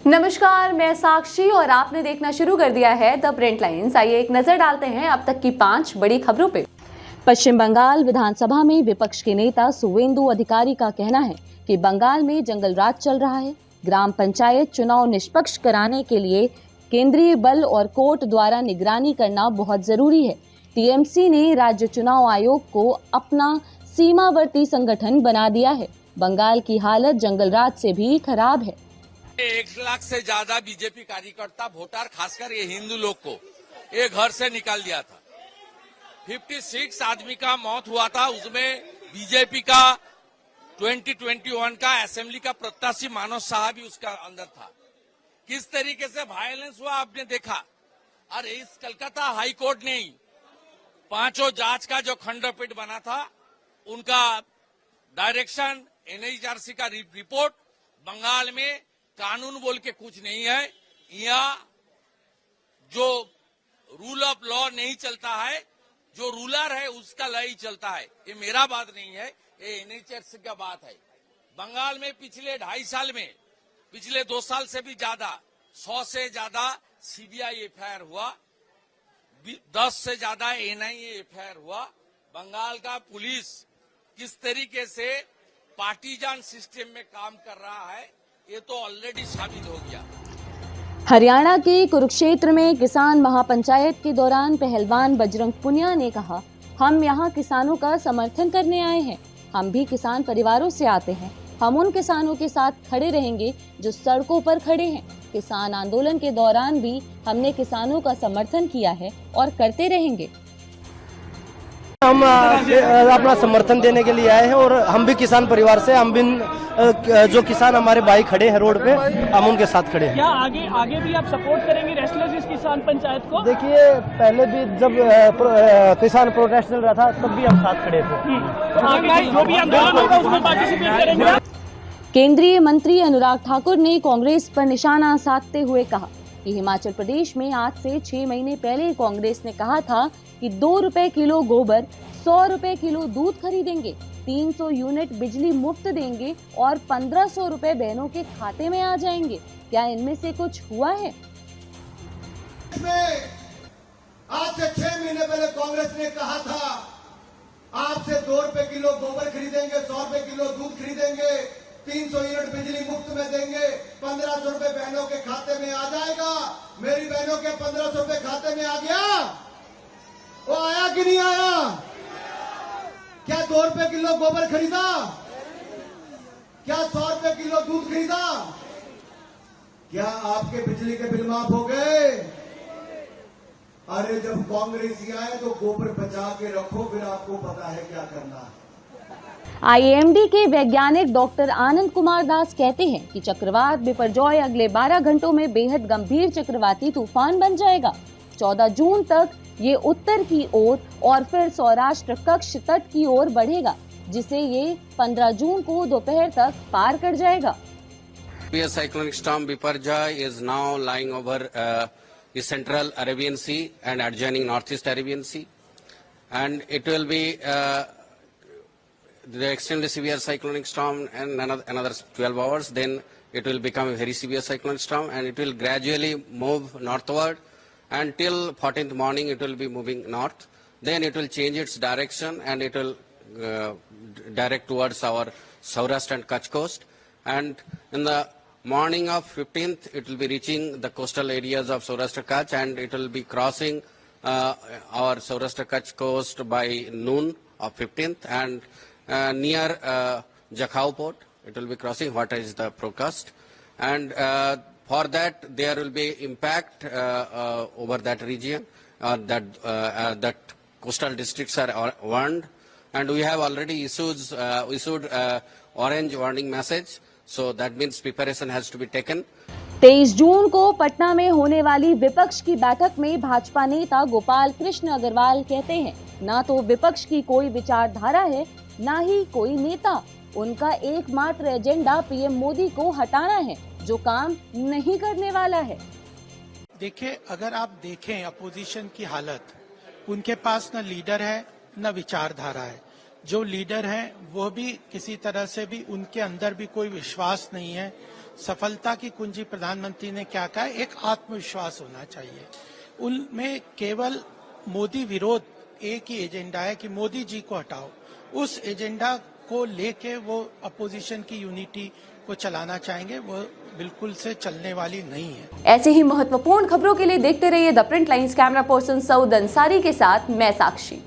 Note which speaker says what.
Speaker 1: नमस्कार, मैं साक्षी और आपने देखना शुरू कर दिया है द प्रिंट लाइन्स। आइए एक नजर डालते हैं अब तक की 5 बड़ी खबरों पे। पश्चिम बंगाल विधानसभा में विपक्ष के नेता सुवेंदु अधिकारी का कहना है कि बंगाल में जंगल राज चल रहा है। ग्राम पंचायत चुनाव निष्पक्ष कराने के लिए केंद्रीय बल और कोर्ट द्वारा निगरानी करना बहुत जरूरी है। टीएमसी ने राज्य चुनाव आयोग को अपना सीमावर्ती संगठन बना दिया है। बंगाल की हालत जंगल राज से भी खराब है।
Speaker 2: 1 लाख से ज्यादा बीजेपी कार्यकर्ता वोटर, खासकर ये हिंदू लोग को ये घर से निकाल दिया था। 56 आदमी का मौत हुआ था, उसमें बीजेपी का 2021 का असेंबली का प्रत्याशी मानव शाह भी उसका अंदर था। किस तरीके से वायलेंस हुआ आपने देखा। और इस कलकत्ता हाई कोर्ट ने 5 जज का जो खंडपीठ बना था, उनका डायरेक्शन, एनएचआरसी का रिपोर्ट, बंगाल में कानून बोल के कुछ नहीं है। यहाँ जो रूल ऑफ लॉ नहीं चलता है, जो रूलर है उसका लॉ ही चलता है। ये मेरा बात नहीं है, ये एनएचआरसी का बात है। बंगाल में पिछले 2.5 साल में, पिछले 2 साल से भी ज्यादा 100 से ज्यादा सीबीआई एफआईआर हुआ, 10 से ज्यादा एनआईए एफआईआर हुआ। बंगाल का पुलिस किस तरीके से पार्टीजान सिस्टम में काम कर रहा है, ये तो ऑलरेडी साबित हो गया।
Speaker 1: हरियाणा के कुरुक्षेत्र में किसान महापंचायत के दौरान पहलवान बजरंग पुनिया ने कहा, हम यहाँ किसानों का समर्थन करने आए हैं। हम भी किसान परिवारों से आते हैं। हम उन किसानों के साथ खड़े रहेंगे जो सड़कों पर खड़े हैं। किसान आंदोलन के दौरान भी हमने किसानों का समर्थन किया है और करते रहेंगे।
Speaker 3: हम अपना समर्थन देने के लिए आए हैं और हम भी किसान परिवार से, हम भी जो किसान हमारे भाई खड़े हैं रोड पे, हम उनके साथ खड़े हैं।
Speaker 4: क्या आगे भी आप सपोर्ट करेंगे रेस्टलेस इस किसान पंचायत को?
Speaker 3: देखिए, पहले भी जब किसान प्रोटेस्ट चल रहा था तब भी हम साथ खड़े थे।
Speaker 4: आगे जो भी आंदोलन होगा उसमें पार्टिसिपेट करेंगे।
Speaker 1: केंद्रीय मंत्री अनुराग ठाकुर ने कांग्रेस पर निशाना साधते हुए कहा कि हिमाचल प्रदेश में आज से 6 महीने पहले कांग्रेस ने कहा था कि 2 रुपए किलो गोबर, 100 रुपए किलो दूध खरीदेंगे, 300 यूनिट बिजली मुफ्त देंगे और 1500 रुपए बहनों के खाते में आ जाएंगे। क्या इनमें से कुछ हुआ है?
Speaker 5: आज से 6 महीने पहले कांग्रेस ने कहा था, आपसे 2 रुपए किलो गोबर खरीदेंगे, 100 रुपए किलो दूध खरीदेंगे, 300 यूनिट बिजली मुफ्त में देंगे, 1500 रुपए बहनों के खाते में आ जाएगा। मेरी बहनों के 1500 रुपए खाते में आ गया? वो आया कि नहीं आया? क्या 2 रुपए किलो गोबर खरीदा? क्या 100 रुपए किलो दूध खरीदा? क्या आपके बिजली के बिल माफ हो गए? अरे जब कांग्रेस आए तो गोबर बचा के रखो, फिर आपको पता है क्या करना है।
Speaker 1: आईएमडी के वैज्ञानिक डॉक्टर आनंद कुमार दास कहते हैं कि चक्रवात बिपरजॉय अगले 12 घंटों में बेहद गंभीर चक्रवाती तूफान बन जाएगा। 14 जून तक ये उत्तर की ओर और फिर सौराष्ट्र कक्ष तट की ओर बढ़ेगा, जिसे ये 15 जून को दोपहर तक पार कर जाएगा।
Speaker 6: Cyclonic storm Biparjoy is now lying over the central Arabian Sea and adjoining northeast Arabian Sea, and it will be the extremely severe cyclonic storm and another 12 hours. Then it will become a very severe cyclonic storm, and it will gradually move northward until 14th morning. It will be moving north. Then it will change its direction and it will direct towards our Saurashtra and Kutch coast. And in the morning of 15th, it will be reaching the coastal areas of Saurashtra Kutch, and it will be crossing our Saurashtra Kutch coast by noon of 15th, and near Jakhau port it will be crossing. What is the forecast? And for that there will be impact over that region. That coastal districts are warned, and we have already issued orange warning message. So that means preparation has to be taken.
Speaker 1: 23 जून को पटना में होने वाली विपक्ष की बैठक में भाजपा नेता गोपाल कृष्ण अग्रवाल कहते हैं, ना तो विपक्ष की कोई विचारधारा है, ना ही कोई नेता। उनका एकमात्र एजेंडा पीएम मोदी को हटाना है, जो काम नहीं करने वाला है।
Speaker 7: देखिए, अगर आप देखें अपोजिशन की हालत, उनके पास न लीडर है न विचारधारा है। जो लीडर हैं वो भी किसी तरह से भी उनके अंदर भी कोई विश्वास नहीं है। सफलता की कुंजी प्रधानमंत्री ने क्या कहा, एक आत्मविश्वास होना चाहिए। उनमें केवल मोदी विरोध एक ही एजेंडा है कि मोदी जी को हटाओ। उस एजेंडा को लेके वो अपोजिशन की यूनिटी को चलाना चाहेंगे, वो बिल्कुल से चलने वाली नहीं है।
Speaker 1: ऐसे ही महत्वपूर्ण खबरों के लिए देखते रहिए the print lines. Camera person Saud Ansari के साथ मैं साक्षी।